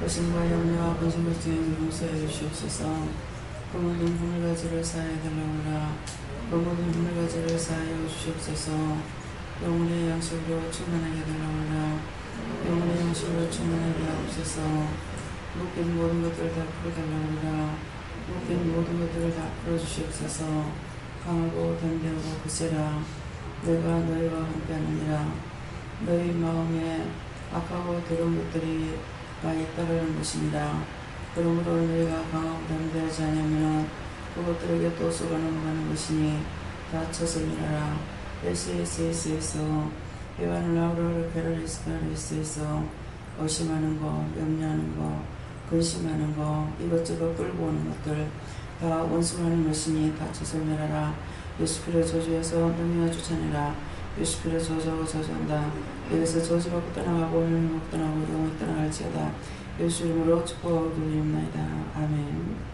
의심과 염려와 근심을 지은 용서해 주시옵소서. 그 모든 하늘가지를 사하여 달라오라. 그 모든 하늘가지를 사하여 주시옵소서. 영혼의 양식으로 충만하게 달라오라. 영혼의 양식으로 충만하게 하옵소서. 묶인 모든 것들을 다 풀어달라오라. 묶인 모든 것들을 다 풀어주시옵소서. 강하고 담대하고 굳세라. 내가 너희와 함께하느니라. 너희 마음에 악하고 더러운 것들이 많이 있다는 것이니라. 그러므로 너희가 강하고 담대하지 않으면 그것들에게 또 쏘가 넘어가는 것이니 다 쳐서 밀어라. 에스에서 해와는 라우라를 페라리스에서 의심하는 거, 염려하는 거, 근심하는 거, 이것저것 끌고 오는 것들 다 원수하는 것이니 다 쳐서 밀어라. 예수피를 저주해서 너희와 쫓아내라. 예수피를 저주하고 저주한다. 여기서 저주받고 떠나가고 영원히 떠나고 영원히 떠나갈지어다. 예수 이름으로 축복하고 드리옵나이다. 아멘.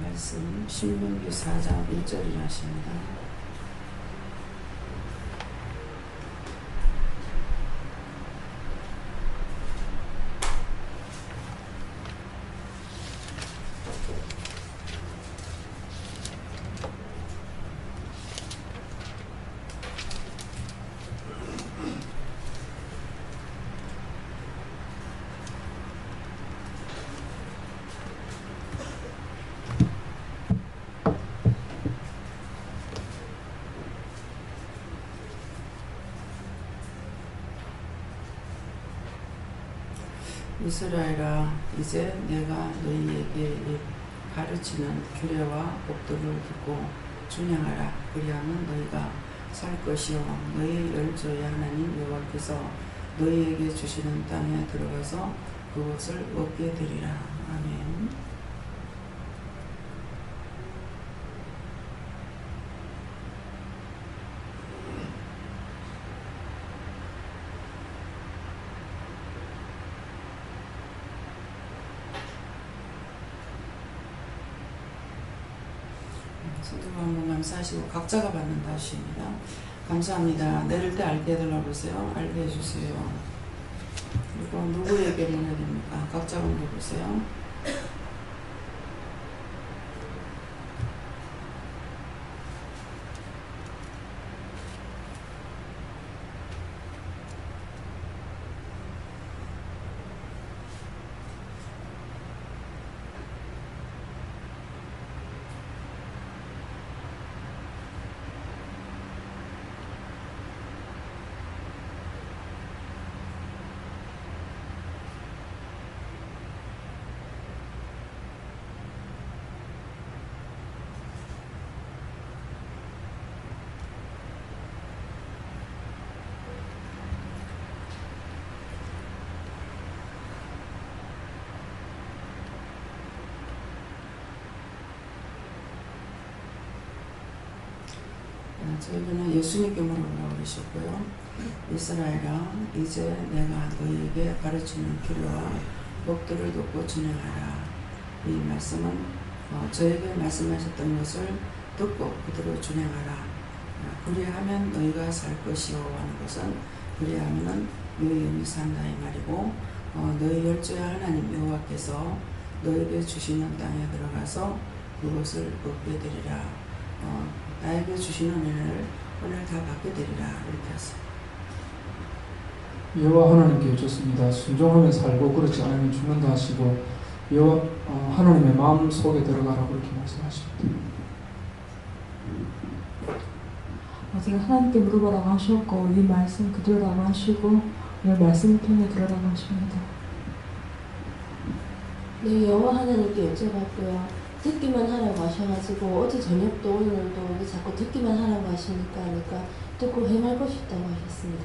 말씀 신명기 4장 1절이라 하십니다. 이스라엘아, 이제 내가 너희에게 가르치는 규례와 법도를 듣고 준행하라. 그리하면 너희가 살 것이요 너희 열조의 하나님 여호와께서 너희에게 주시는 땅에 들어가서 그것을 얻게 되리라. 아멘. 성경 한번 감사하시고 각자가 받는 다시입니다. 감사합니다. 내릴 때 알게 해달라고 그러세요. 알게 해주세요. 그리고 누구에게 보내야 됩니까? 각자가 물어보세요. 저희는 예수님께 물어보라고 그러셨고요. 이스라엘아, 이제 내가 너희에게 가르치는 규례와 법도를 듣고 준행하라. 이 말씀은 저에게 말씀하셨던 것을 듣고 그대로 준행하라. 그리하면 너희가 살 것이요 하는 것은 그리하면은 너희 영이 산다 이 말이고, 너희 열조의 하나님 여호와께서 너에게 주시는 땅에 들어가서 그것을 얻게 되리라. 나에게 주시는 은혜를 오늘 다 받게 되리라. 이렇게 하세요. 여호와 하나님께 여쭙습니다. 순종하면 살고 그렇지 않으면 죽는다 하시고 여호와 하나님의 마음 속에 들어가라고 그렇게 말씀하십니다. 제가 하나님께 물어보라고 하셨고 이 말씀 그대로라고 하시고 오늘 말씀을 통해 들으라고 하십니다. 네, 여호와 하나님께 여쭤봤고요. 듣기만 하라고 하셔가지고 어제 저녁도 오늘도 자꾸 듣기만 하라고 하시니까 그러니까 듣고 행할 것이 있다고 하셨습니다.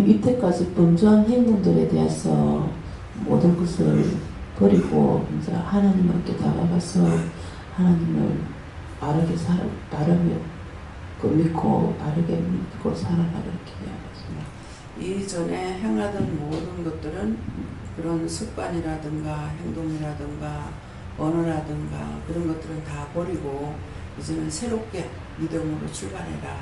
이때까지 범죄한 행동들에 대해서 모든 것을 버리고 이제 하나님께 다가가서 하나님을 바르게 믿고 바르게 믿고 살아가라 이렇게 이야기했습니다. 이전에 행하던 모든 것들은 그런 습관이라든가 행동이라든가 언어라든가 그런 것들은 다 버리고 이제는 새롭게 믿음으로 출발해라.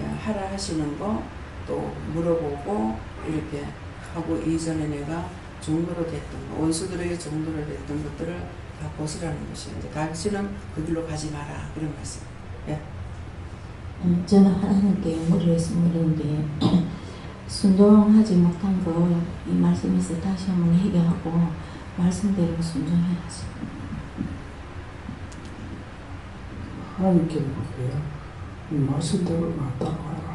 하라 하시는 거 또 물어보고 이렇게 하고 이전에 내가 종로로 됐던 거, 원수들에게 종로로 됐던 것들을 다 벗으라는 것이에요. 이제 당신은 그 길로 가지 마라 그런 말씀. 예. 저는 하나님께 연구를 했으면 순종하지 못한 거 이 말씀에서 다시 한번 회개하고 말씀대로 순종해야지. 하나님께 물어요. 이 말씀대로 맞다고 하라.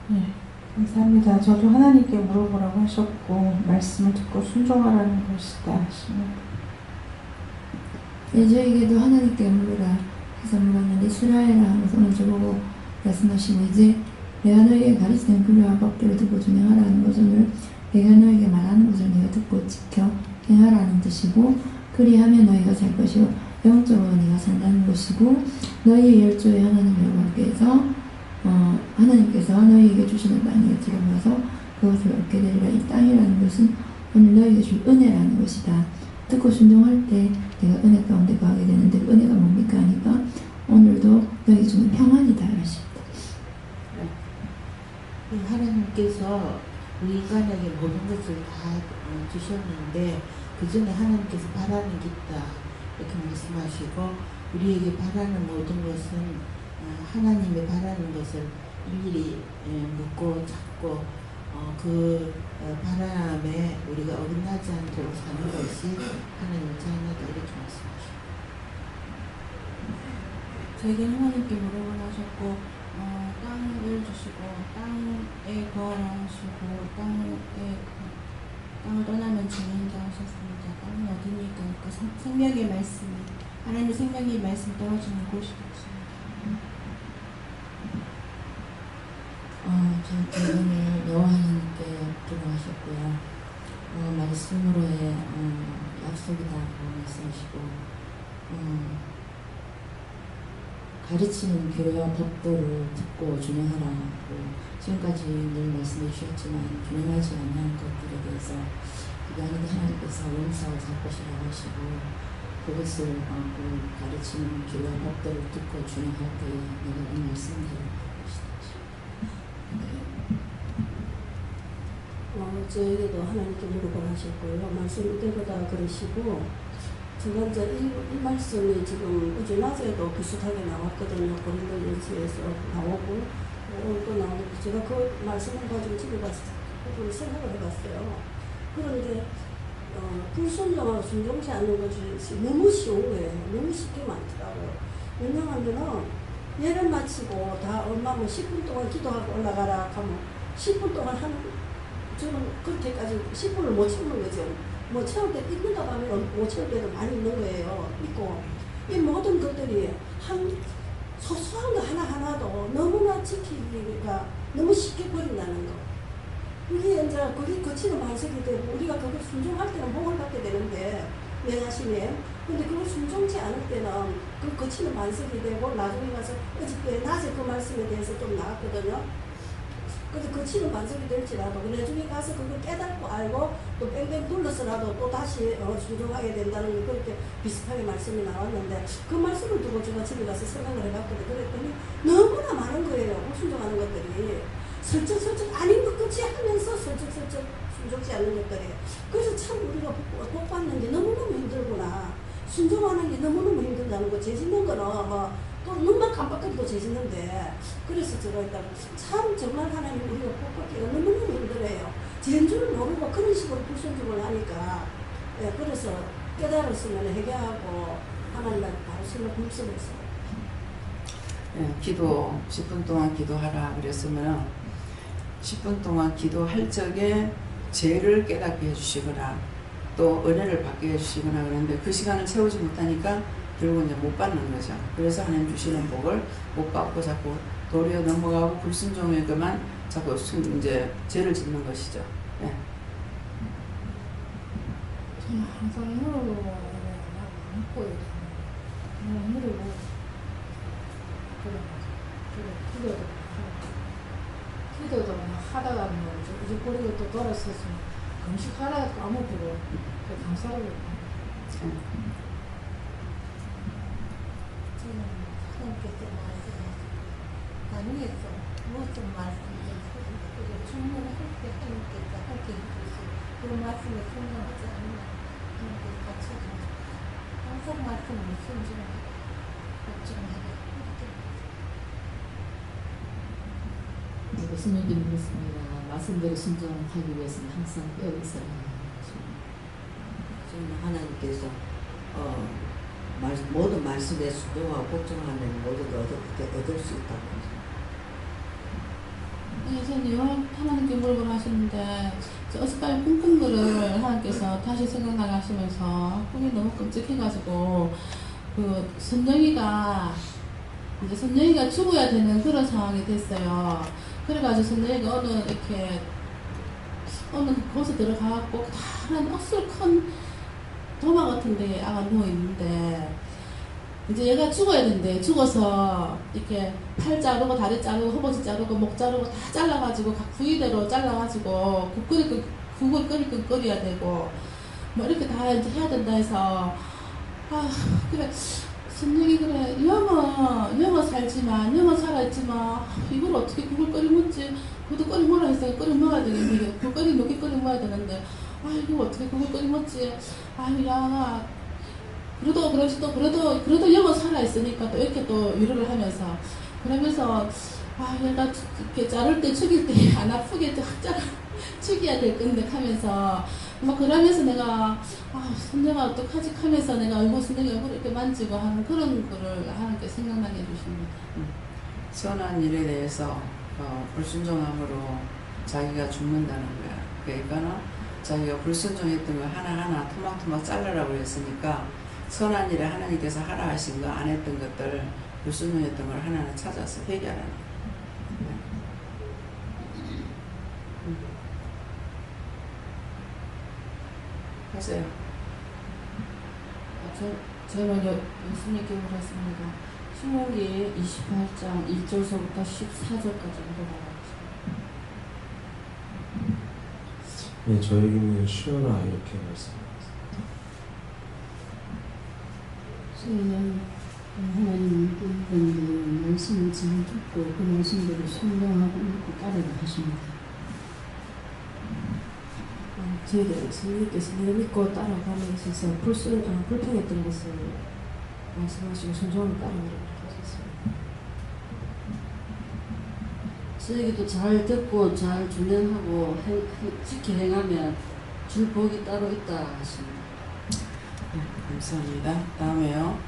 네, 감사합니다. 저도 하나님께 물어보라고 하셨고 말씀을 듣고 순종하라는 것이다 하십니다. 네, 저에게도 하나님께 물으라 해서 물었는데 이스라엘아 하면서 오늘 저보고 말씀하시면 이제 내가 너에게 가르치는 규례와 법도를 듣고 준행하라는 것을 내가 너에게 말하는 것을 내가 듣고 지켜 행하라는 뜻이고 그리하면 너희가 살 것이고 영적으로 네가 산다는 것이고 너희의 열조의 하나님 여호와께서 하나님께서 너희에게 주시는 땅에 들어가서 그것을 얻게 되리라. 이 땅이라는 것은 오늘 너희에게 줄 은혜라는 것이다. 듣고 순종할 때 내가 은혜 가운데 가게 되는데 은혜가 뭡니까 하니까 오늘도 너희에게 주는 평안이다 하십니다. 하나님께서 우리 인간에게 모든 것을 다 주셨는데 그 중에 하나님께서 바라는 게 있다 이렇게 말씀하시고 우리에게 바라는 모든 것은 하나님이 바라는 것을 일일이 묻고 찾고 그 바람에 우리가 어긋나지 않도록 사는 것이 하나님의 자녀다 이렇게 말씀하십니다. 저에게 하나님께 물어보라 하셨고 땅을 주시고 땅에 거하라 하시고 땅을 떠나면 죽는다 하셨습니다. 땅은 어디니까? 그러니까 생명의 말씀이 하나님의 생명의 말씀이 떨어지는 곳이었습니다. 저는 여호와 하나님께 기도하셨고요. 말씀으로의 약속이다고 말씀하시고 가르치는 교회와 법도를 듣고 준행하라고 지금까지 늘 말씀해 주셨지만 준행하지 않는 것들에 대해서 그게 아닌데 하나님께서 원사を살 것이라고 하시고 그것을 그 가르치는 교회와 법도를 듣고 준행할 때에 내가 이 말씀대로 할 것이다. 저에게도 하나님께 물어보라 하셨고요. 말씀 때보다 그러시고 제가 이제 이 말씀이 지금 어제 낮에도 비슷하게 나왔거든요. 고린도전서에서 나오고 오늘 또 나오고 제가 그 말씀을 가지고 집에 가서 그걸 생각을 해봤어요. 그런데 불순종하고 순종치 않는 것이 너무 쉬운 거예요. 너무 쉽게 많더라고요. 왜냐하면은 예를 마치고 다 얼마 뭐 10분 동안 기도하고 올라가라 하면 10분 동안 저는 그렇게까지 10분을 못 채우는 거죠. 뭐 채울 때 있는가 하면 못 채울 때도 많이 있는 거예요. 있고 이 모든 것들이 한 소소한 거 하나하나도 너무나 지키기가 너무 쉽게 버린다는 거. 이게 이제 그게 거치는 반석이 되고 우리가 그걸 순종할 때는 복을 받게 되는데 내 자신에 근데 그걸 순종치 않을 때는 그 거치는 반석이 되고 나중에 가서 어저께 낮에 그 말씀에 대해서 좀 나왔거든요. 그래서 거치는 반석이 될지라도 나중에 가서 그걸 깨닫고 알고 또 뺑뺑 둘러서라도 또 다시 순종하게 된다는 그렇게 비슷하게 말씀이 나왔는데 그 말씀을 두고 제가 집에 가서 생각을 해봤거든요. 그랬더니 너무나 많은 거예요. 순종하는 것들이 슬쩍슬쩍 아닌 것 같이 하면서 슬쩍슬쩍 순종치 않는 것들이 그래서 참 우리가 복 받는 게 너무너무 힘들구나. 순종하는 게 너무너무 힘들다는 거. 죄 짓는 거는 또 눈만 깜빡해도 죄 짓는데 그래서 제가 일단 참 정말 하나님 우리가 복 받기가 너무너무 힘들어요. 죄인 줄 모르고 그런 식으로 불순종을 하니까 그래서 깨달았으면 회개하고 하나님 바로 손을 굽습니다. 기도 10분 동안 기도하라 그랬으면 10분 동안 기도할 적에 죄를 깨닫게 해주시거나 또 은혜를 받게 해주시거나 그러는데 그 시간을 채우지 못하니까 결국 이제 못 받는 거죠. 그래서 하나님 주시는 복을 못 받고 자꾸 도리어 넘어가고 불순종에 그만 자꾸 이제 죄를 짓는 것이죠. 예. 저는 항상 힘으로 안고 그냥 힘으로 기도도 하다가 뭐 이제 버리고 또 돌아서서 금식하다가 까먹고 감사하고 저는 가능해서 무엇을 말씀을 주문할 때 하나님께서 함께 해주시고 그 말씀에 순종하지 않으면 하나님께서 같이 해주시고 항상 말씀을 순종하고 복종하고 네, 교수님께 그렇습니다. 말씀대로 순종하기 위해서는 항상 뼈 있어야 합니다. 지금 하나님께서 모든 말씀에 순종하고 복종하면 모든 걸 얻을 수 있다고. 예수님 하나님께 물어보라 하시는데 어젯밤에 꿈꾼 거를 하나님께서 다시 생각나게 하시면서 꿈이 너무 끔찍해가지고 그 선영이가 죽어야 되는 그런 상황이 됐어요. 그래가지고 선영이가 어느 곳에 들어가갖고 다른 억수로 큰 도마 같은 데에 아가 누워있는데 이제 얘가 죽어야 된대. 죽어서 이렇게 팔 자르고 다리 자르고 허벅지 자르고 목 자르고 다 잘라가지고 각 부위대로 잘라가지고 국을 끓여야 되고 뭐 이렇게 다 이제 해야 된다 해서 그래 선생이 그래 영어 살지만 영어 살아있지만 이걸 어떻게 국을 끓여 먹지. 그것도 끓여 먹으라 했으니까 끓여 먹어야 되겠는데 국 끓여 먹게 끓여 먹어야 되는데 이거 어떻게 국을 끓여 먹지. 야 그래도 영어 살아있으니까 또 이렇게 또 위로를 하면서 그러면서 얘가 이렇게 자를 때 죽일 때 안 아프게 죽여야 될 건데 하면서 막 그러면서 내가 선생아 어떡하지 하면서 내가 선생님 얼굴 이렇게 만지고 하는 그런 거를 하나님께 생각나게 해주십니다. 선한 일에 대해서 불순종함으로 자기가 죽는다는 거야. 그러니까 자기가 불순종했던 거 하나하나 토막토막 잘라라고 했으니까 선한 일에 하나님께서 하라 하신 거 안 했던 것들 불순종했던 걸 하나하나 찾아서 회개하라는 거예요. 하세요. 저는 예수님께 물었습니다. 신명기 28장 1절서부터 14절까지 물어봐가지고. 네, 저에게는 쉬어라 이렇게 말씀합니다. 저희는 하나님 분들이 말씀을 잘 듣고 그 말씀대로 순종하고 믿고 따르게 하십니다. 저희들 성령께서 내가 믿고 따라가는 있어서 불평했던 것을 말씀하시고 순종을 따르기를 그렇게 하셨습니다. 저에게도 잘 듣고 잘 준행하고 지켜 행하면 줄 복이 따로 있다 하십니다. 감사합니다. 다음에요.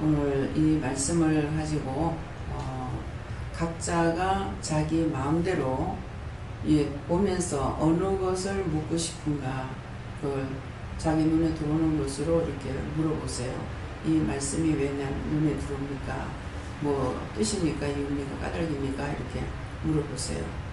오늘 이 말씀을 가지고 각자가 자기 마음대로 보면서 어느 것을 묻고 싶은가 그걸 자기 눈에 들어오는 것으로 이렇게 물어보세요. 이 말씀이 왜 눈에 들어옵니까? 뭐 뜻입니까? 이유입니까? 까닭입니까? 이렇게 물어보세요.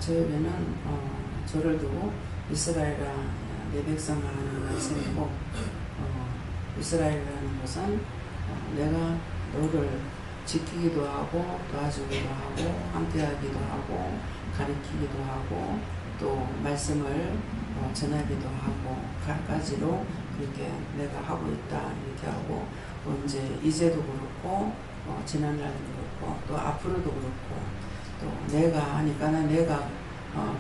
저에게는 저를 두고 이스라엘아 내 백성아 하는 말씀이고 이스라엘이라는 것은 내가 너를 지키기도 하고 도와주기도 하고 함께하기도 하고 가르치기도 하고 또 말씀을 전하기도 하고 갖가지로 이렇게 내가 하고 있다 이렇게 하고 이제 이제도 그렇고 지난날도 그렇고 또 앞으로도 그렇고 또 내가 하니까는 내가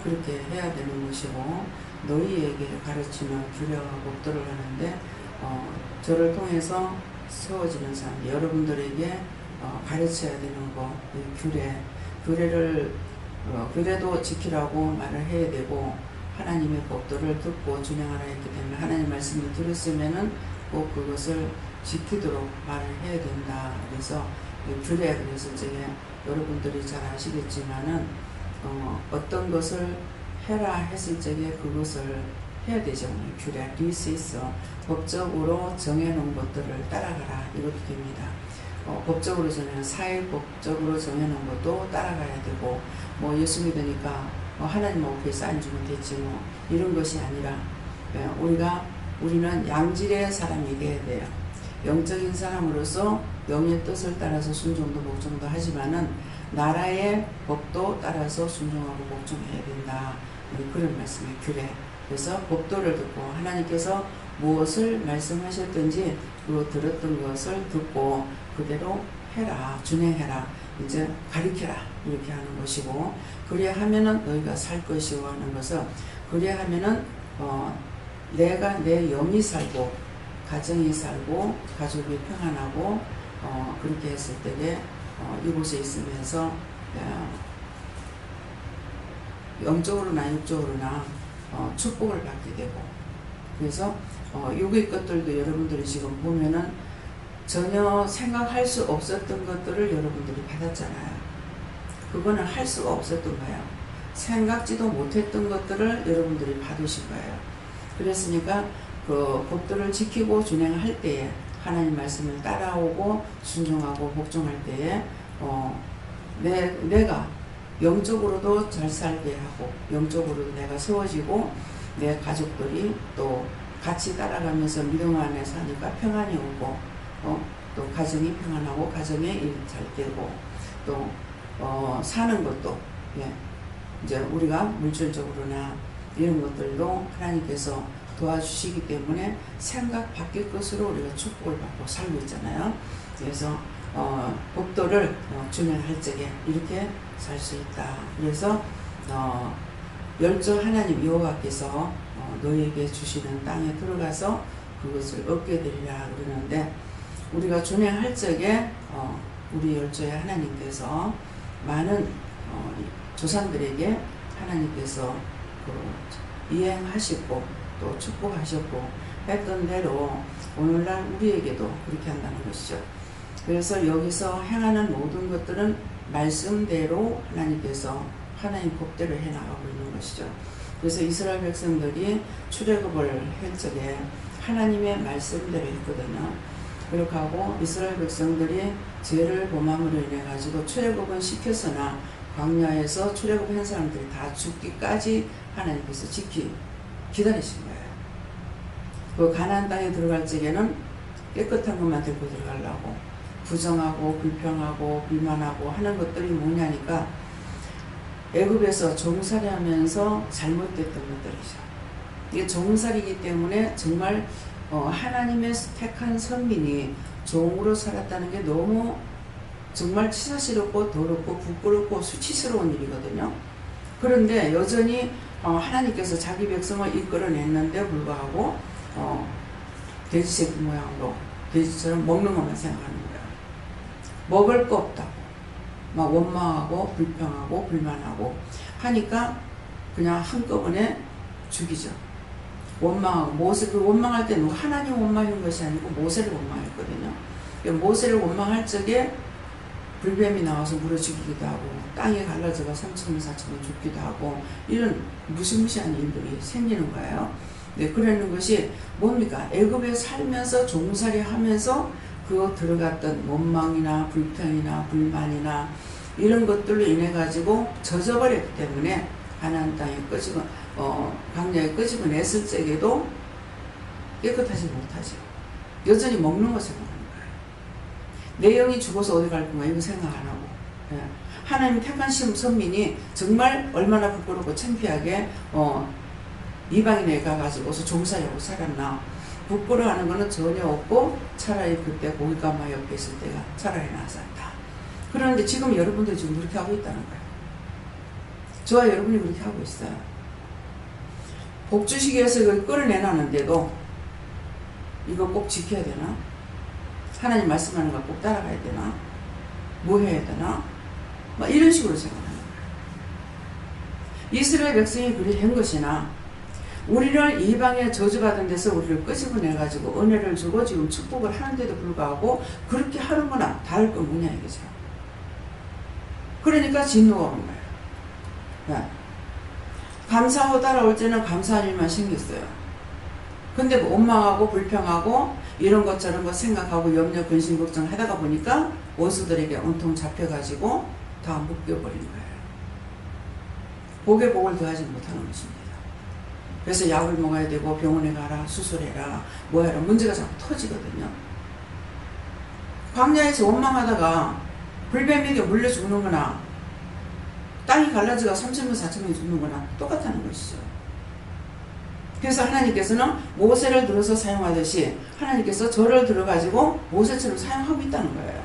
그렇게 해야 되는 것이고 너희에게 가르치는 규례와 법도를 하는데 저를 통해서 세워지는 사람 여러분들에게 가르쳐야 되는 거 규례도 지키라고 말을 해야 되고 하나님의 법도를 듣고 준행하라 했기 때문에 하나님 말씀을 들었으면은 꼭 그것을 지키도록 말을 해야 된다. 그래서 규례 그래서 이제 여러분들이 잘 아시겠지만은 어떤 것을 해라 했을 적에 그것을 해야 되죠. 규례, 리시스 법적으로 정해놓은 것들을 따라가라 이것도 됩니다. 법적으로 사회법적으로 정해놓은 것도 따라가야 되고 뭐 예수 믿으니까 하나님 앞에 사인 주면 됐지 뭐 이런 것이 아니라 우리는 양질의 사람이 돼야 돼요. 영적인 사람으로서 영의 뜻을 따라서 순종도 복종도 하지만은 나라의 법도 따라서 순종하고 복종해야 된다. 그런 말씀의 규례. 그래서 법도를 듣고 하나님께서 무엇을 말씀하셨든지 그 들었던 것을 듣고 그대로 해라, 준행해라, 이제 가르쳐라 이렇게 하는 것이고 그래야 하면은 너희가 살 것이고 하는 것은 그래야 하면은 내가 내 영이 살고 가정이 살고 가족이 평안하고 그렇게 했을 때에 이곳에 있으면서 영적으로나 육적으로나 축복을 받게 되고 그래서 요의 것들도 여러분들이 지금 보면은 전혀 생각할 수 없었던 것들을 여러분들이 받았잖아요. 그거는 할 수가 없었던 거예요. 생각지도 못했던 것들을 여러분들이 받으신 거예요. 그랬으니까 그 법도를 지키고 준행할 때에 하나님 말씀을 따라오고 순종하고 복종할 때에 내가 영적으로도 잘 살게 하고 영적으로도 내가 세워지고 내 가족들이 또 같이 따라가면서 믿음 안에 사니까 평안이 오고 또 가정이 평안하고 가정에 일 잘 되고 또 사는 것도 이제 우리가 물질적으로나 이런 것들도 하나님께서 도와주시기 때문에 생각 바뀔 것으로 우리가 축복을 받고 살고 있잖아요. 그래서 법도를 준행할 적에 이렇게 살 수 있다. 그래서 열조 하나님 여호와께서 너희에게 주시는 땅에 들어가서 그것을 얻게 되리라 그러는데 우리가 준행할 적에 우리 열조의 하나님께서 많은 조상들에게 하나님께서 이행하시고 또 축복하셨고 했던 대로 오늘날 우리에게도 그렇게 한다는 것이죠. 그래서 여기서 행하는 모든 것들은 말씀대로 하나님께서 하나님 법대로 해나가고 있는 것이죠. 그래서 이스라엘 백성들이 출애굽을 할 적에 하나님의 말씀대로 했거든요. 그렇게 하고 이스라엘 백성들이 죄를 범함으로 인해 가지고 출애굽은 시켰으나 광야에서 출애굽한 사람들이 다 죽기까지 하나님께서 기다리신 거예요. 그 가나안 땅에 들어갈 적에는 깨끗한 것만 들고 들어가려고 부정하고 불평하고 불만하고 하는 것들이 뭐냐니까 애굽에서 종살이 하면서 잘못됐던 것들이죠. 이게 종살이기 때문에 정말 하나님의 택한 선민이 종으로 살았다는 게 너무 정말 치사스럽고 더럽고 부끄럽고 수치스러운 일이거든요. 그런데 여전히 하나님께서 자기 백성을 이끌어냈는데 불구하고 돼지 새끼 모양으로 돼지처럼 먹는 것만 생각하는 거예요. 먹을 거 없다고 막 원망하고 불평하고 불만하고 하니까 그냥 한꺼번에 죽이죠. 원망하고 모세를 원망할 때는 하나님 원망인 것이 아니고 모세를 원망했거든요. 모세를 원망할 적에 불뱀이 나와서 물어 죽이기도 하고 땅이 갈라져가 3,000명 4,000명 죽기도 하고 이런 무시무시한 일들이 생기는 거예요. 네, 그러는 것이 뭡니까? 애굽에 살면서 종살이 하면서 그 들어갔던 원망이나 불평이나 불만이나 이런 것들로 인해 가지고 젖어버렸기 때문에 가나안 땅에 광야에 끄집어냈을 적에도 깨끗하지 못하죠. 여전히 먹는 거 생각하는 거예요. 내 영이 죽어서 어디 갈 건가 이거 생각 안 하고. 예. 하나님 택한 선민이 정말 얼마나 부끄럽고 창피하게 이방인에 가가지고서 종살이하고 살았나. 부끄러워하는 거는 전혀 없고 차라리 그때 고기가마 옆에 있을 때가 차라리 낫았다. 그런데 지금 여러분들이 지금 그렇게 하고 있다는 거예요. 저와 여러분이 그렇게 하고 있어요. 복 주시기 위해서 이걸 끌어내놨는데도 이거 꼭 지켜야 되나? 하나님 말씀하는 거 꼭 따라가야 되나? 뭐 해야 되나? 막 이런 식으로 생각하는 거예요. 이스라엘 백성이 그리 한 것이나 우리를 이방에 저주받은 데서 우리를 끄집어내가지고 은혜를 주고 지금 축복을 하는데도 불구하고 그렇게 하는구나. 다를 건 뭐냐 이거죠. 그러니까 진노가 온 거예요. 네. 감사하고 따라올 때는 감사할 일만 생겼어요. 근데 뭐 원망하고 불평하고 이런 것 저런 것 생각하고 염려 근심 걱정 하다가 보니까 원수들에게 온통 잡혀가지고 다 묶여버린 거예요. 복에 복을 더하지 못하는 것입니다. 그래서 약을 먹어야 되고 병원에 가라 수술해라 뭐해라 문제가 자꾸 터지거든요. 광야에서 원망하다가 불뱀에게 물려 죽는 거나 땅이 갈라져가 3,000명 4,000명이 죽는 거나 똑같다는 것이죠. 그래서 하나님께서는 모세를 들어서 사용하듯이 하나님께서 저를 들어가지고 모세처럼 사용하고 있다는 거예요.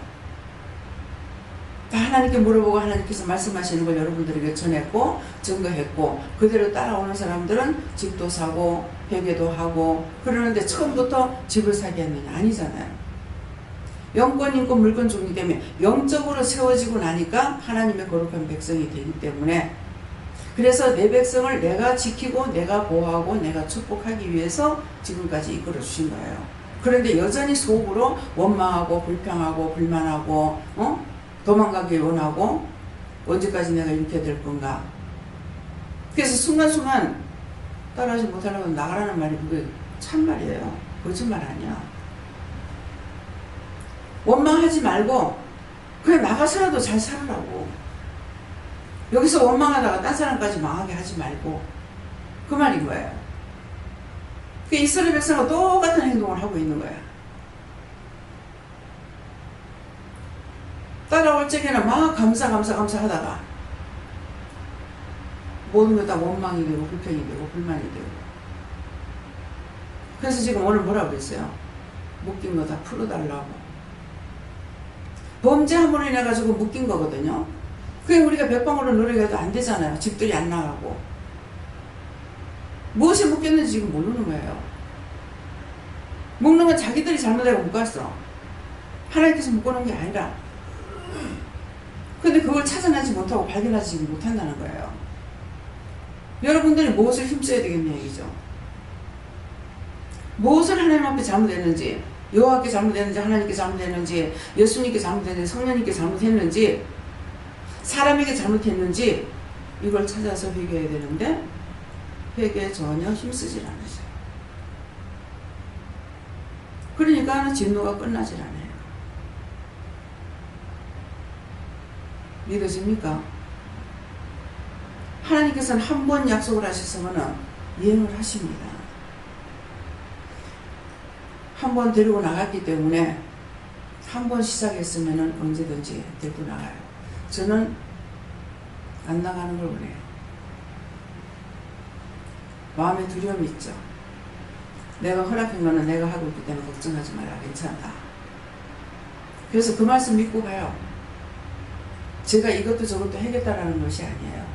다 하나님께 물어보고 하나님께서 말씀하시는 걸 여러분들에게 전했고 증거했고 그대로 따라오는 사람들은 집도 사고 회개도 하고 그러는데 처음부터 집을 사게 했느냐? 아니잖아요. 영권 인권 물권 주기 때문에 영적으로 세워지고 나니까 하나님의 거룩한 백성이 되기 때문에 그래서 내 백성을 내가 지키고 내가 보호하고 내가 축복하기 위해서 지금까지 이끌어 주신 거예요. 그런데 여전히 속으로 원망하고 불평하고 불만하고 도망가기 원하고 언제까지 내가 이렇게 될 건가. 그래서 순간순간 따라하지 못하려고 나가라는 말이 그게 참말이에요. 거짓말 아니야. 원망하지 말고 그냥 나가서라도 잘 살으라고. 여기서 원망하다가 딴 사람까지 망하게 하지 말고 그 말인 거예요. 그 이스라엘 백성과 똑같은 행동을 하고 있는 거야. 따라올 적에는 막 감사 하다가 모든 것 다 원망이 되고 불평이 되고 불만이 되고 그래서 지금 오늘 뭐라고 그랬어요? 묶인 거 다 풀어달라고. 범죄 한 번으로 인해 가지고 묶인 거거든요. 그게 우리가 백방으로 노력해도 안 되잖아요. 집들이 안 나가고. 무엇에 묶였는지 지금 모르는 거예요. 묶는 건 자기들이 잘못하고 묶었어. 하나님께서 묶어놓은 게 아니라. 근데 그걸 찾아내지 못하고 발견하지 못한다는 거예요. 여러분들이 무엇을 힘써야 되겠냐 얘기죠. 무엇을 하나님 앞에 잘못했는지, 여호와께 잘못했는지, 하나님께 잘못했는지, 예수님께 잘못했는지, 성령님께 잘못했는지, 사람에게 잘못했는지 이걸 찾아서 회개해야 되는데 회개에 전혀 힘쓰질 않으세요. 그러니까 진노가 끝나질 않아요. 믿어집니까? 하나님께서는 한 번 약속을 하셨으면 이행을 하십니다. 한 번 데리고 나갔기 때문에 한 번 시작했으면 언제든지 데리고 나가요. 저는 안 나가는 걸 원해요. 마음에 두려움이 있죠. 내가 허락한 거는 내가 하고 있기 때문에 걱정하지 마라. 괜찮다. 그래서 그 말씀 믿고 가요. 제가 이것도 저것도 해겠다라는 것이 아니에요.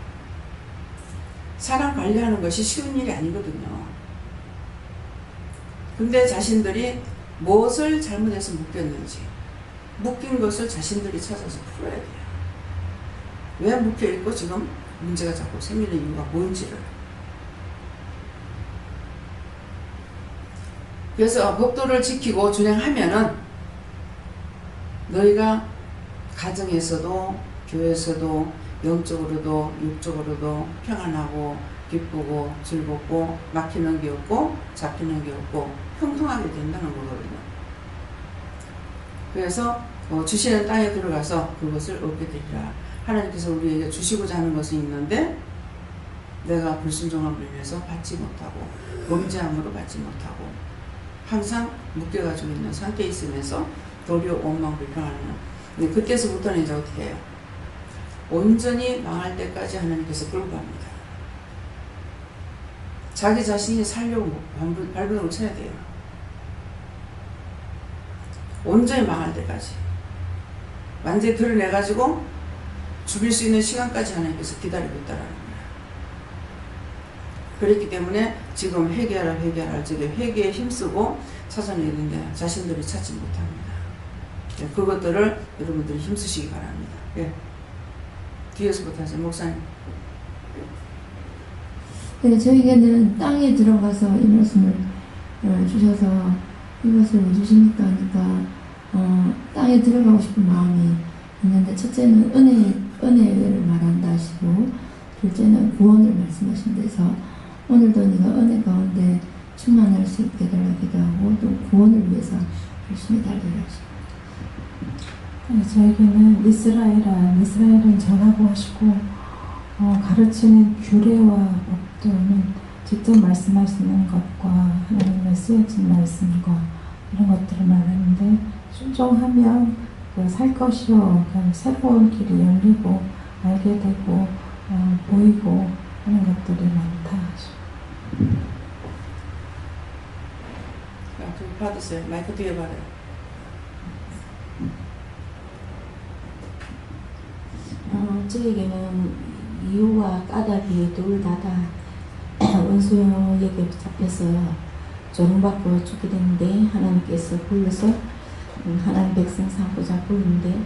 사람 관리하는 것이 쉬운 일이 아니거든요. 근데 자신들이 무엇을 잘못해서 묶였는지 묶인 것을 자신들이 찾아서 풀어야 돼요. 왜 묶여있고 지금 문제가 자꾸 생기는 이유가 뭔지를. 그래서 법도를 지키고 준행하면은 너희가 가정에서도 교회에서도 영적으로도 육적으로도 평안하고 기쁘고 즐겁고 막히는 게 없고 잡히는 게 없고 형통하게 된다는 거거든요. 그래서 주시는 땅에 들어가서 그것을 얻게 되리라. 하나님께서 우리에게 주시고자 하는 것이 있는데 내가 불순종함으로 인해서 받지 못하고 범죄함으로 받지 못하고 항상 묶여가지고 있는 상태에 있으면서 도리어 원망 불평하는. 근데 그때서부터는 이제 어떻게 해요? 온전히 망할 때까지 하나님께서 끌고 갑니다. 자기 자신이 살려고 발버둥을 쳐야 돼요. 온전히 망할 때까지. 완전히 드러내가지고 죽일 수 있는 시간까지 하나님께서 기다리고 있다라는 거예요. 그렇기 때문에 지금 회개하라 할 적에 회개에 힘쓰고 찾아내야 되는데 자신들이 찾지 못합니다. 네, 그것들을 여러분들이 힘쓰시기 바랍니다. 예. 뒤에서부터 하세요. 목사님. 네, 저에게는 땅에 들어가서 이 말씀을 주셔서 이것을 왜 주십니까 하니까 땅에 들어가고 싶은 마음이 있는데, 첫째는 은혜를 말한다 하시고, 둘째는 구원을 말씀하신 데서 오늘도 네가 은혜 가운데 충만할 수 있게 달라기도 하고 또 구원을 위해서 열심히 달리라 하십니다. 저에게는 이스라엘은 전하고 하시고 가르치는 규례와 법도는 직접 말씀하시는 것과 하나님의 쓰여진 말씀과 이런 것들을 말하는데, 순종하면 살 것이요 새로운 길이 열리고 알게 되고 보이고 하는 것들이 많다. 좀 받으세요. 마이크 뒤에 받아요. 저에게는 이유와 까닭이 둘 다다 원수에게 잡혀서 조롱받고 죽게 되는데, 하나님께서 불러서 하나님 백성 삼고자 부르는데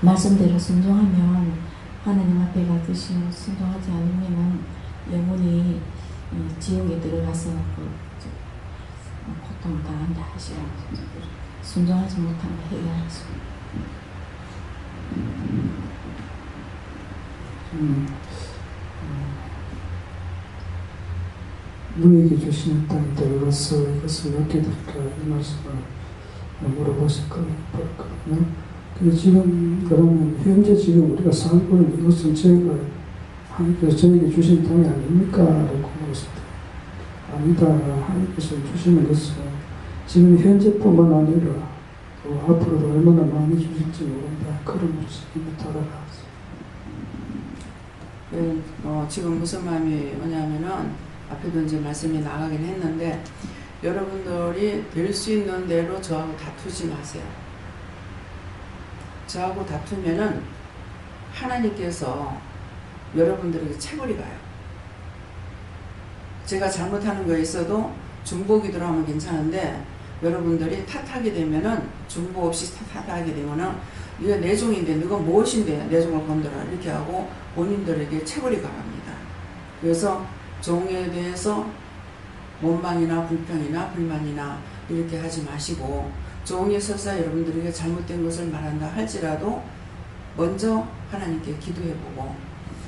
말씀대로 순종하면 하나님 앞에 가듯이, 순종하지 않으면 영원히 지옥에 들어가서 고통을 당한다 하시고, 순종하지 못하면 해결하시고. 너에게 주시는 땅이 들어가서 이것을 얻게 될까, 이 말씀을 물어보실 거거든요. 지금 그러면 현재 지금 우리가 살고 있는 이것은 하나님께서 저에게 주신 땅이 아닙니까? 라고 물었을 때, 아니다. 하나님께서 주시는 것은 지금 현재뿐만 아니라 또 앞으로도 얼마나 많이 주실지 모른다. 그런 모습이 다가가. 지금 무슨 마음이 뭐냐면은, 앞에도 이제 말씀이 나가긴 했는데, 여러분들이 될 수 있는 대로 저하고 다투지 마세요. 저하고 다투면은 하나님께서 여러분들에게 체벌이 가요. 제가 잘못하는 거에 있어도 중보기도로 하면 괜찮은데, 여러분들이 탓하게 되면은, 중보 없이 탓하게 되면은, 네가 내 종인데 네가 무엇인데 내 종을 건드려, 이렇게 하고 본인들에게 체벌이 가합니다. 그래서 종에 대해서 원망이나 불평이나 불만이나 이렇게 하지 마시고, 종이 설사 여러분들에게 잘못된 것을 말한다 할지라도 먼저 하나님께 기도해보고,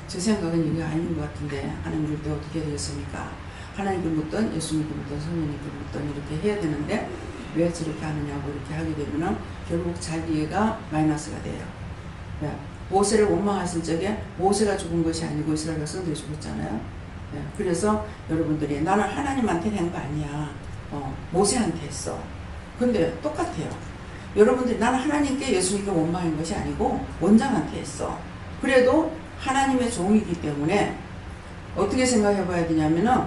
제 생각은 이게 아닌 것 같은데 하나님 볼 때 어떻게 되겠습니까? 하나님께 묻든 예수님께 묻든 성령님께 묻든 이렇게 해야 되는데, 왜 저렇게 하느냐고 이렇게 하게 되면은 결국 자기가 마이너스가 돼요. 네. 모세를 원망하신 적에 모세가 죽은 것이 아니고 이스라엘 백성들이 죽었잖아요. 네. 그래서 여러분들이 나는 하나님한테 낸 거 아니야. 모세한테 했어. 근데 똑같아요. 여러분들이 나는 하나님께 예수님께 원망한 것이 아니고 원장한테 했어. 그래도 하나님의 종이기 때문에 어떻게 생각해 봐야 되냐면은,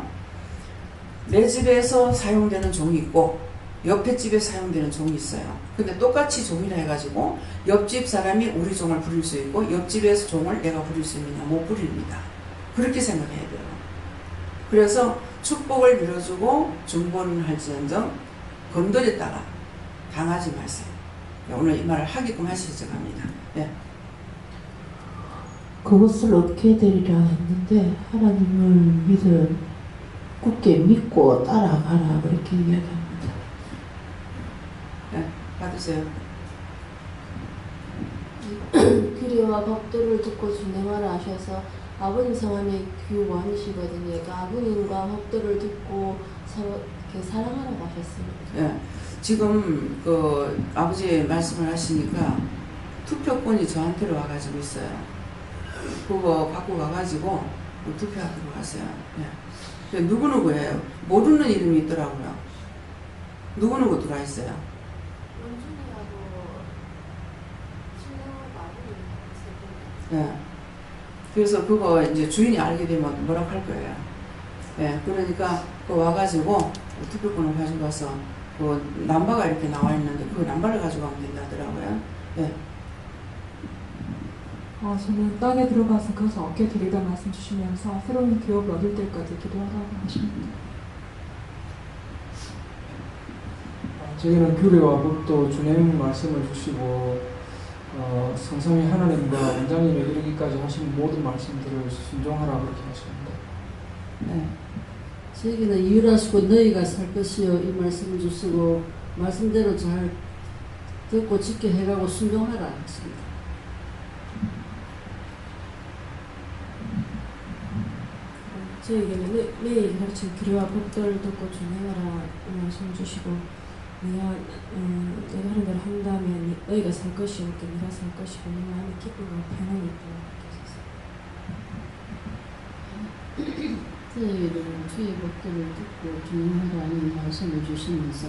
내 집에서 사용되는 종이 있고 옆에 집에 사용되는 종이 있어요. 근데 똑같이 종이라 해가지고 옆집 사람이 우리 종을 부릴 수 있고 옆집에서 종을 내가 부릴 수 있느냐? 못 부립니다. 그렇게 생각해야 돼요. 그래서 축복을 빌어주고 중보는 할지언정 건드렸다가 당하지 마세요. 오늘 이 말을 하게끔 하시죠 갑니다. 네. 그것을 얻게 되리라 했는데, 하나님을 굳게 믿고 따라가라 그렇게 이야기합니다. 네, 받으세요. 규례와 법도를 듣고 준행하라 하셔서, 아버님 성함이 규원이시거든요. 그러니까 아버님과 법도를 듣고 서로 이렇게 사랑하라고 하셨습니다. 네, 지금 아버지 말씀을 하시니까 투표권이 저한테로 와가지고 있어요. 그거 갖고 가가지고 어떻게 하도록 하세요? 예. 누구누구예요? 모르는 이름이 있더라고요. 누구누구 들어와 있어요? 예. 그래서 그거 이제 주인이 알게 되면 뭐라고 할 거예요. 예. 그러니까 그 와가지고 투표권을 가져가서 그 남바가 이렇게 나와 있는데 그 남바를 가져가면 된다더라고요. 예. 저는 땅에 들어가서 그것을 얻게 되리다 말씀 주시면서 새로운 기업을 얻을 때까지 기도하라고 하십니다. 저희는 규례와 법도 준행 말씀을 주시고 성삼위 하나님과 원장님의 이르기까지 하신 모든 말씀들을 순종하라 그렇게 하십니다. 네. 저에게는 이율하시고 너희가 살 것이요 이 말씀을 주시고 말씀대로 잘 듣고 지켜 해가고 순종하라 했습니다. 저에게는 매일 가르친 규례와 법도를 듣고 준행하라 말씀 주시고 내가 하는 대로 한다면 너희가 살 것이고 네가 살 것이고 네 마음에 기쁨과 평안이 있다. 저희는 주의 법도를 듣고 준행하라는 말씀을 주시면서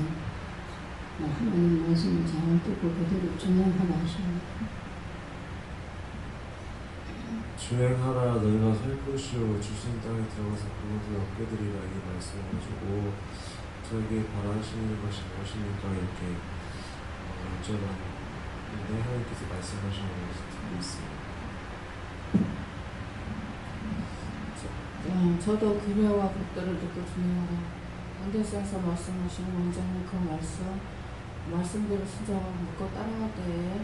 하나님 말씀을 잘 듣고 그대로 준행하라 하십니다. 준행하라 너희가 살 것이요 주신 땅에 들어가서 그것을 얻게 되리라 이 말씀을 가지고 저에게 바라시는 것이 무엇입니까 이렇게 여쭤봤는데 하나님께서 말씀하시는 것을 듣고 있습니다. 저도 규례와 법도를 듣고 준행하라. 안데스에서 말씀하시는 원장님 그 말씀대로 순종하고 묻고 따라갈 때에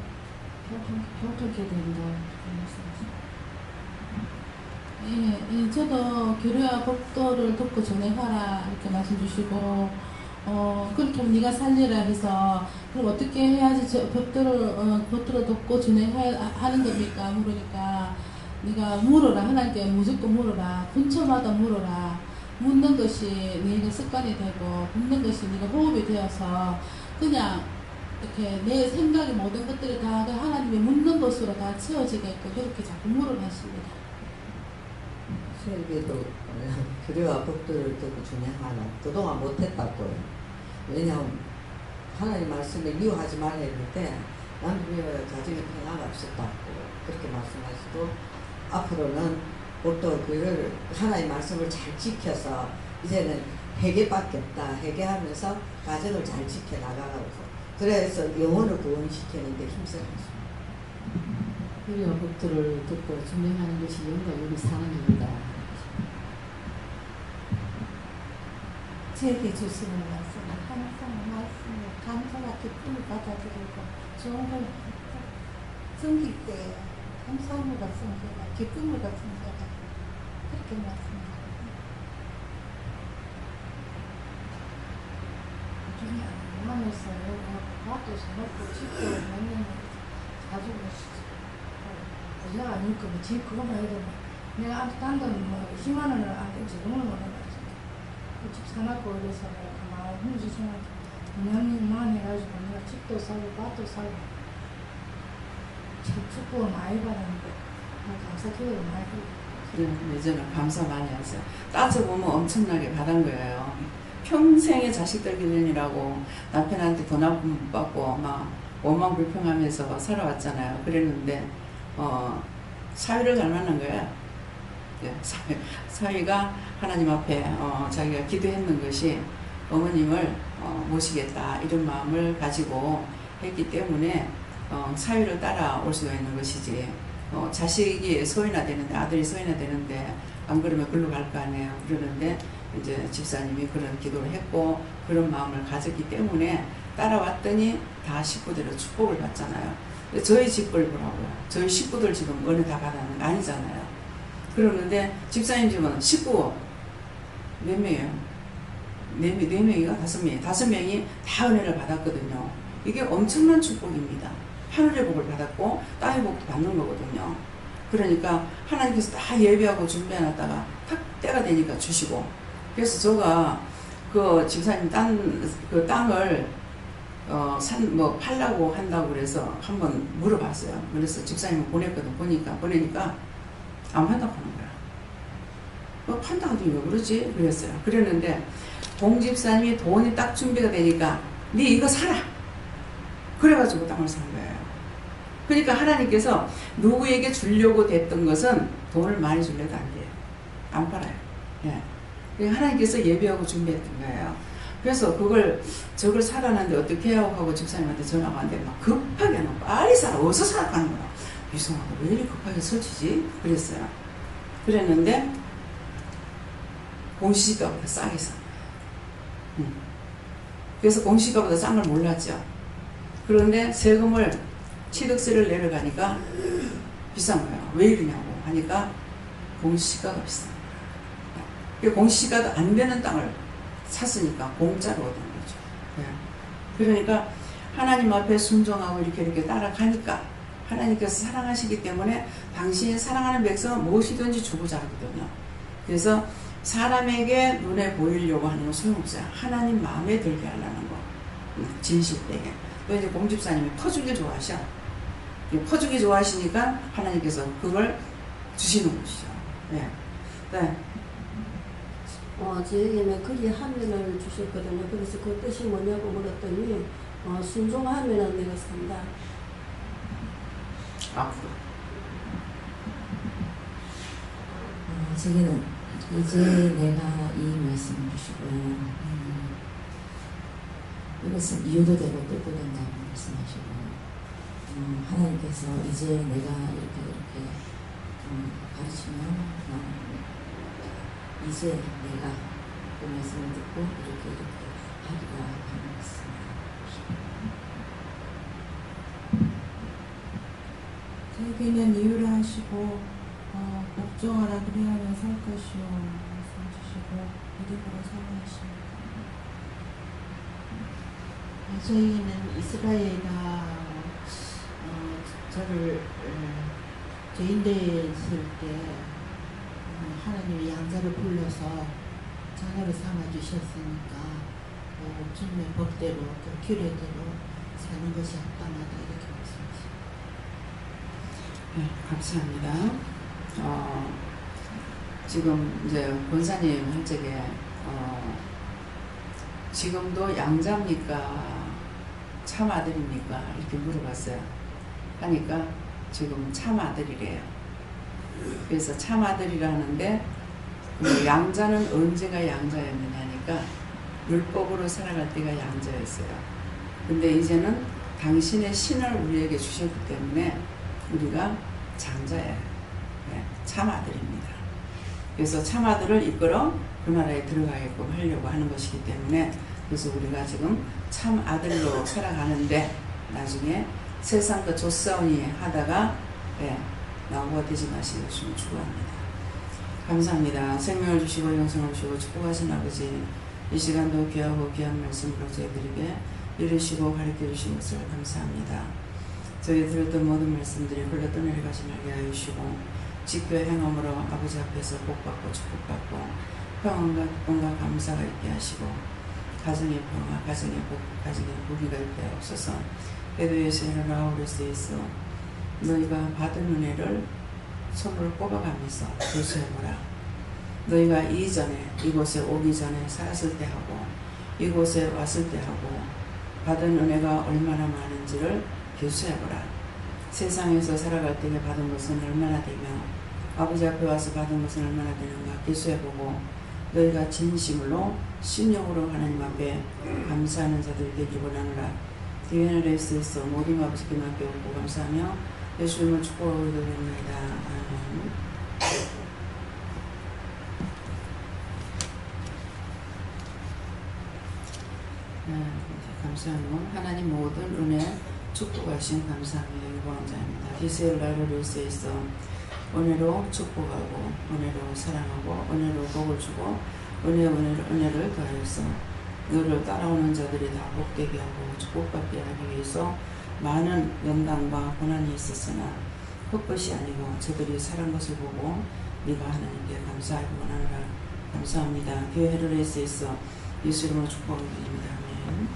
평통케 된다. 말씀하십니다. 예, 저도 규례와 법도를 듣고 준행하라 이렇게 말씀 주시고 그렇게 하면 네가 살리라 해서 그럼 어떻게 해야지 저 법도를 듣고 준행하는 겁니까? 물으니까 네가 물어라. 하나님께 무조건 물어라. 근처마다 물어라. 묻는 것이 네가 습관이 되고 묻는 것이 네가 호흡이 되어서 그냥 이렇게 내 생각의 모든 것들이 다 하나님의 묻는 것으로 다 채워지게끔 그렇게 자꾸 물으라 하십니다. 저에게도 규례와 법도를 듣고 준행하라. 그동안 못했다고요. 왜냐하면 하나님 말씀에 미워하지 말라 했는데 나는 미워야 가정에 평화가 없었다고 그렇게 말씀하시고 앞으로는 법도 그를 하나님 말씀을 잘 지켜서 이제는 회개밖에 없다. 회개하면서 가정을 잘 지켜나가고 그래서 영혼을 구원시키는데 힘쓰겠습니다. 규례와 법도를 듣고 준행하는 것이 영광의 사랑입니다. 저에게 주시는 말씀은 항상 말씀을 감사와 기쁨을 받아들이고 좋은 걸 섬길 때 감사함으로 섬겨라 기쁨으로 섬겨라 그렇게 말씀합니다. 나중에 안만해서 밥도 사먹고 집도 몇 년 가지고 내가 아닐 거면 집 그거만 해도 내가 딴 돈 뭐 10만 원을 안 되지 그거는 원하는 집 사놨고 그래서 내가 가만히 힘주시면 그냥만 해가지고 내가 집도 사고 밭도 사고 참 축복을 많이 받았는데 감사 기도를 많이 그래, 예전에 감사 많이 했어요. 따져보면 엄청나게 받은 거예요. 평생의 자식들 기르느라고 남편한테 돈 한 푼 못 받고 막 원망 불평하면서 살아왔잖아요. 그랬는데 사위를 잘 만난 거예요. 사위가 하나님 앞에 자기가 기도했는 것이 어머님을 모시겠다 이런 마음을 가지고 했기 때문에 사위를 따라올 수가 있는 것이지 자식이 소인화 되는데 아들이 소인화 되는데 안 그러면 글로 갈 거 아니에요. 그러는데 이제 집사님이 그런 기도를 했고 그런 마음을 가졌기 때문에 따라왔더니 다 식구들의 축복을 받잖아요. 저희 집을 보라고요. 저희 식구들 지금 은혜 다 받았는 거 아니잖아요. 그러는데 집사님 집은 식구 몇 명이에요? 네 명이가 5명이 5명이 다 은혜를 받았거든요. 이게 엄청난 축복입니다. 하늘의 복을 받았고 땅의 복도 받는 거거든요. 그러니까 하나님께서 다 예비하고 준비해놨다가 탁 때가 되니까 주시고 그래서 제가 그 집사님 그 땅을 팔라고 한다고 그래서 한번 물어봤어요. 그래서 집사님을 보냈거든. 보니까 안 판다고 하는 거야. 판단하더니 왜 그러지? 그랬어요. 그랬는데 공집사님이 돈이 딱 준비가 되니까 네 이거 사라. 그래가지고 땅을 산 거예요. 그러니까 하나님께서 누구에게 주려고 됐던 것은 돈을 많이 줄래도 안 돼요. 안 팔아요. 예. 그러니까 하나님께서 예비하고 준비했던 거예요. 그래서 저걸 사라는데 어떻게 해요? 하고 집사님한테 전화가 왔는데 막 급하게 빨리 사라. 어디서 사라 하는 거야. 이상하고 왜 이렇게 급하게 설치지? 그랬어요. 그랬는데 공시가보다 싸게 사. 그래서 공시가보다 싼 걸 몰랐죠. 그런데 세금을 취득세를 내려가니까 비싼 거예요. 왜 이러냐고 하니까 공시가가 비싼 거예요. 공시가도 안 되는 땅을 샀으니까 공짜로 얻은 거죠. 그러니까 하나님 앞에 순종하고 이렇게 따라가니까 하나님께서 사랑하시기 때문에 당신이 사랑하는 백성은 무엇이든지 주고자 하거든요. 그래서 사람에게 눈에 보이려고 하는 건 소용없어요. 하나님 마음에 들게 하려는 거. 진실되게. 또 이제 공집사님이 퍼주기 좋아하셔. 퍼주기 좋아하시니까 하나님께서 그걸 주시는 것이죠. 네. 네. 저에게는 거기 화면을 주셨거든요. 그래서 그 뜻이 뭐냐고 물었더니 순종하면은 내가 산다. 앞으로. 저기는 이제 내가 이 말씀을 주시고 이것은 이유도 되고 뜻도 된다고 말씀하시고 하나님께서 이제 내가 이렇게 가르치면 이제 내가 그 말씀을 듣고 이렇게 하리라 하는 말씀. 저에게는 이유를 하시고 복종하라 그리하면 살 것이요 말씀 주시고 믿음으로 사랑하십니다. 저희는 이스라엘가 저를 죄인되었을 때 하나님이 양자를 불러서 자녀를 삼아 주셨으니까 주님의 법대로 그 규례대로 사는 것이 합당하다 이렇게 말씀하십니다. 네, 감사합니다. 지금 이제 권사님 할 적에 지금도 양자입니까? 참 아들입니까? 이렇게 물어봤어요. 하니까 지금 참 아들이래요. 그래서 참 아들이라는데 그 양자는 언제가 양자였느냐니까 율법으로 살아갈 때가 양자였어요. 근데 이제는 당신의 신을 우리에게 주셨기 때문에 우리가 장자예요. 네, 참 아들입니다. 그래서 참 아들을 이끌어 그 나라에 들어가게끔 하려고 하는 것이기 때문에 그래서 우리가 지금 참 아들로 살아가는데 나중에 세상과 조싸우니 하다가 나오가 되지 마시고 주시면 축복합니다. 감사합니다. 생명을 주시고 영생을 주시고 축복하신 아버지 이 시간도 귀하고 귀한 말씀으로 저희들에게 이루시고 가르쳐 주신 것을 감사합니다. 저희 들었던 모든 말씀들이 흘러 떠내려가지 말게 하여 주시고 지켜 행함으로 아버지 앞에서 복받고 축복받고 평안과 기쁨과 감사가 있게 하시고 가정의 평화, 가정의 복, 가정의 무기가 있게 하옵소서. 에도에서 라우레스에 있어 너희가 받은 은혜를 손으로 꼽아가면서 교수해보라. 너희가 이전에 이곳에 오기 전에 살았을 때 하고 이곳에 왔을 때 하고 받은 은혜가 얼마나 많은지를 교수해보라. 세상에서 살아갈 때에 받은 것은 얼마나 되며 아버지 앞에 와서 받은 것은 얼마나 되는가 교수해보고 너희가 진심으로 신령으로 하나님 앞에 감사하는 자들 되기를 원하노라. 디에너를 쓰서 모든 아버지께 맡겨오고 감사하며 예수님을 축복하고 기도드립니다. 아멘. 감사하며 하나님 모든 은혜 축복하신 감사하며 영광자입니다. 디셀라를 일세에서 은혜로 축복하고 은혜로 사랑하고 은혜로 복을 주고 은혜를 더하여서 너를 따라오는 자들이 다 복되게 하고 축복받게 하기 위해서 많은 연단과 고난이 있었으나 헛것이 아니고 저들이 살한 것을 보고 네가 하나님께 감사하기 원하노라. 감사합니다. 교회 헤르레스에서 예수 이름으로 축복드립니다. 아멘.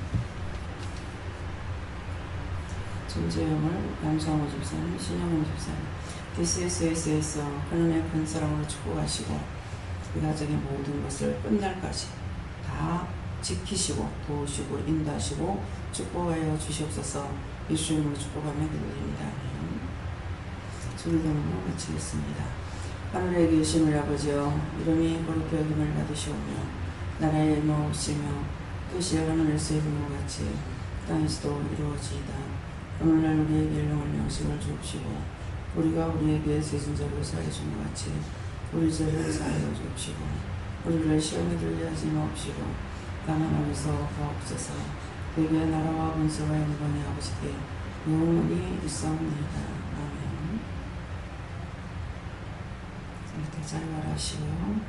전재영을 남성호 집사님, 신영훈 집사님, DCSS에서 하나님의 큰 사랑으로 축복하시고 그 가정의 모든 것을 끝날까지 다 지키시고 도우시고 인도하시고 축복하여 주시옵소서. 예수님으로 축복하며 기도드립니다. 주기도문으로 마치겠습니다. 하늘에 계신 우리 아버지여, 이름이 거룩히 여김을 받으시오며 나라의 임하옵시며 뜻이 하늘에서 이루는 것 같이 땅에서도 이루어지이다. 오늘날 우리에게 일용할 양식을 주옵시고 우리가 우리에게 죄진 자를 사하여 준 것 같이 우리 죄를 사하여 주옵시고 우리를 시험에 들게 하지 마옵시고 다만 어디서 가옵소서. 되게 나라와 권세와 영광이 아버지께 영원히 있사옵나이다. 아멘. 이렇게 잘 말하시고요.